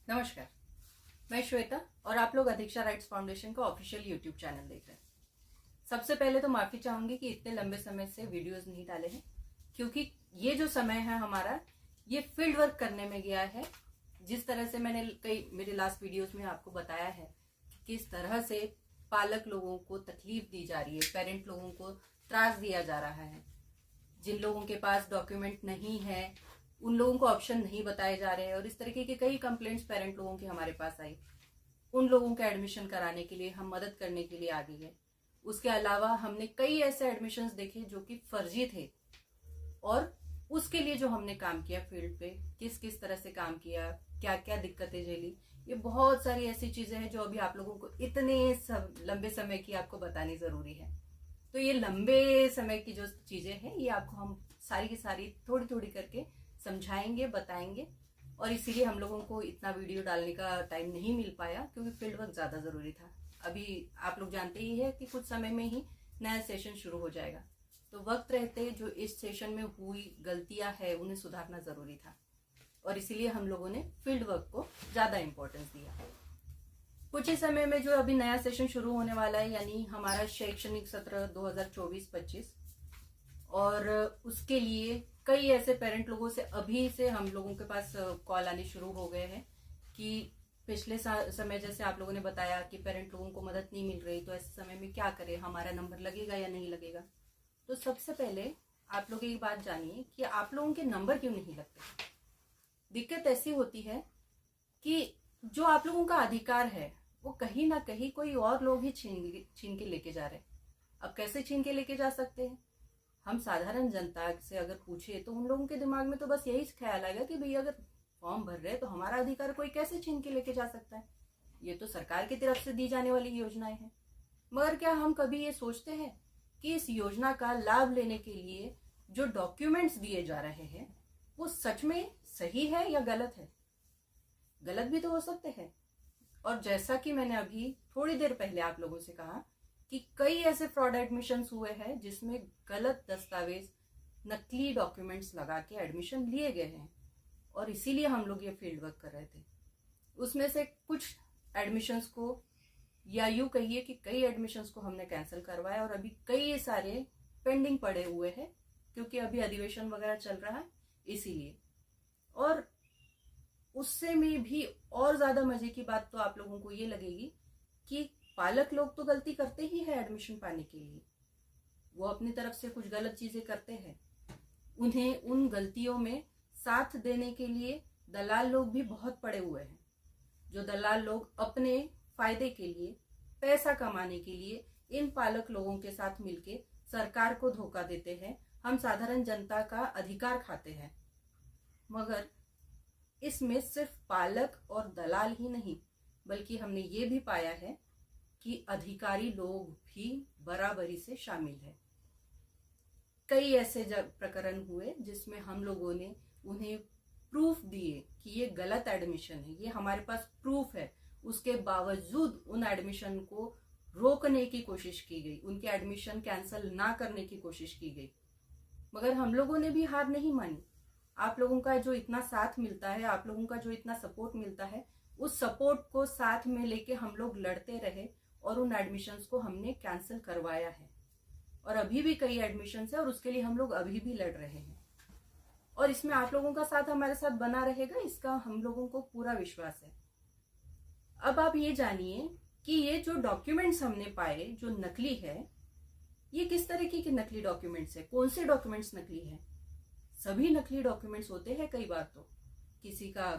नमस्कार, मैं श्वेता और आप लोग अधिक्षा राइट्स फाउंडेशन का ऑफिशियल यूट्यूब चैनल देख रहे हैं। सबसे पहले तो माफी चाहूंगी कि इतने लंबे समय से वीडियोस नहीं डाले हैं, क्योंकि ये जो समय है हमारा ये फील्ड वर्क करने में गया है। जिस तरह से मैंने कई मेरे लास्ट वीडियोस में आपको बताया है कि किस तरह से पालक लोगों को तकलीफ दी जा रही है, पेरेंट लोगों को त्रास दिया जा रहा है। जिन लोगों के पास डॉक्यूमेंट नहीं है उन लोगों को ऑप्शन नहीं बताए जा रहे हैं, और इस तरीके के कई कंप्लेंट्स पेरेंट लोगों की हमारे पास आई। उन लोगों का एडमिशन कराने के लिए हम मदद करने के लिए आगे गए। उसके अलावा हमने कई ऐसे एडमिशन्स देखे जो कि फर्जी थे, और उसके लिए जो हमने काम किया फील्ड पे, किस किस तरह से काम किया, क्या क्या दिक्कतें झेली, ये बहुत सारी ऐसी चीजें हैं जो अभी आप लोगों को इतने लंबे समय की आपको बतानी जरूरी है। तो ये लंबे समय की जो चीजें हैं ये आपको हम सारी की सारी थोड़ी थोड़ी करके समझाएंगे, बताएंगे। और इसीलिए हम लोगों को इतना वीडियो डालने का टाइम नहीं मिल पाया, क्योंकि फील्ड वर्क ज़्यादा ज़रूरी था। अभी आप लोग जानते ही है कि कुछ समय में ही नया सेशन शुरू हो जाएगा, तो वक्त रहते जो इस सेशन में हुई गलतियां है उन्हें सुधारना ज़रूरी था, और इसीलिए हम लोगों ने फील्ड वर्क को ज़्यादा इम्पोर्टेंस दिया। कुछ ही समय में जो अभी नया सेशन शुरू होने वाला है, यानी हमारा शैक्षणिक सत्र 2024-25, और उसके लिए कई ऐसे पेरेंट लोगों से अभी से हम लोगों के पास कॉल आने शुरू हो गए हैं कि पिछले समय जैसे आप लोगों ने बताया कि पेरेंट लोगों को मदद नहीं मिल रही, तो ऐसे समय में क्या करें, हमारा नंबर लगेगा या नहीं लगेगा। तो सबसे पहले आप लोग एक बात जानिए कि आप लोगों के नंबर क्यों नहीं लगते। दिक्कत ऐसी होती है कि जो आप लोगों का अधिकार है वो कहीं ना कहीं कोई और लोग ही छीन के लेके जा रहे हैं। अब कैसे छीन के लेके जा सकते हैं? हम साधारण जनता से अगर पूछे तो उन लोगों के दिमाग में तो बस यही ख्याल आएगा कि भैया अगर फॉर्म भर रहे तो हमारा अधिकार कोई कैसे छीन के लेके जा सकता है, ये तो सरकार की तरफ से दी जाने वाली योजनाएं हैं। मगर क्या हम कभी ये सोचते हैं कि इस योजना का लाभ लेने के लिए जो डॉक्यूमेंट्स दिए जा रहे हैं वो सच में सही है या गलत है? गलत भी तो हो सकते हैं। और जैसा कि मैंने अभी थोड़ी देर पहले आप लोगों से कहा कि कई ऐसे फ्रॉड एडमिशन्स हुए हैं जिसमें गलत दस्तावेज, नकली डॉक्यूमेंट्स लगा के एडमिशन लिए गए हैं, और इसीलिए हम लोग ये फील्ड वर्क कर रहे थे। उसमें से कुछ एडमिशन्स को, या यूं कहिए कि कई एडमिशन्स को हमने कैंसिल करवाया, और अभी कई सारे पेंडिंग पड़े हुए हैं क्योंकि अभी अधिवेशन वगैरह चल रहा है इसीलिए। और उससे में भी और ज्यादा मजे की बात तो आप लोगों को ये लगेगी कि पालक लोग तो गलती करते ही है एडमिशन पाने के लिए, वो अपनी तरफ से कुछ गलत चीजें करते हैं, उन्हें उन गलतियों में साथ देने के लिए दलाल लोग भी बहुत पड़े हुए हैं। जो दलाल लोग अपने फायदे के लिए, पैसा कमाने के लिए इन पालक लोगों के साथ मिलके सरकार को धोखा देते हैं, हम साधारण जनता का अधिकार खाते हैं। मगर इसमें सिर्फ पालक और दलाल ही नहीं, बल्कि हमने ये भी पाया है कि अधिकारी लोग भी बराबरी से शामिल है। कई ऐसे प्रकरण हुए जिसमें हम लोगों ने उन्हें प्रूफ दिए कि ये गलत एडमिशन है, ये हमारे पास प्रूफ है, उसके बावजूद उन एडमिशन को रोकने की कोशिश की गई, उनके एडमिशन कैंसिल ना करने की कोशिश की गई। मगर हम लोगों ने भी हार नहीं मानी। आप लोगों का जो इतना साथ मिलता है, आप लोगों का जो इतना सपोर्ट मिलता है, उस सपोर्ट को साथ में लेके हम लोग लड़ते रहे और उन एडमिशन्स को हमने कैंसिल करवाया है। और अभी भी कई एडमिशन्स है और उसके लिए हम लोग अभी भी लड़ रहे हैं, और इसमें आप लोगों का साथ हमारे साथ बना रहेगा, इसका हम लोगों को पूरा विश्वास है। अब आप ये जानिए कि ये जो डॉक्यूमेंट्स हमने पाए जो नकली है, ये किस तरीके के नकली डॉक्यूमेंट्स है, कौन से डॉक्यूमेंट्स नकली है? सभी नकली डॉक्यूमेंट्स होते हैं। कई बार तो किसी का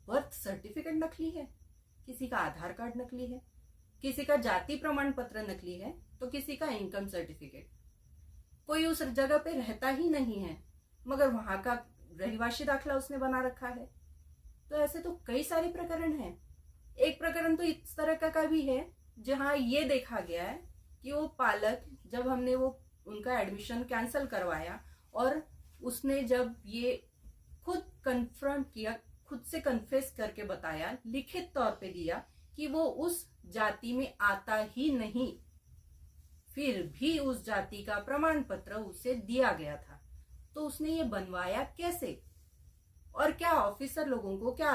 बर्थ सर्टिफिकेट नकली है, किसी का आधार कार्ड नकली है, किसी का जाति प्रमाण पत्र नकली है, तो किसी का इनकम सर्टिफिकेट। कोई उस जगह पे रहता ही नहीं है मगर वहां का रहिवासी दाखला उसने बना रखा है। तो ऐसे तो कई सारे प्रकरण हैं। एक प्रकरण तो इस तरह का भी है जहां ये देखा गया है कि वो पालक, जब हमने वो उनका एडमिशन कैंसिल करवाया और उसने जब ये खुद कन्फ्रंट किया, खुद से कन्फेस करके बताया, लिखित तौर पे दिया कि वो उस जाति में आता ही नहीं, फिर भी उस जाति का प्रमाण पत्र उसे दिया गया था। तो उसने ये बनवाया कैसे? और क्या ऑफिसर लोगों को, क्या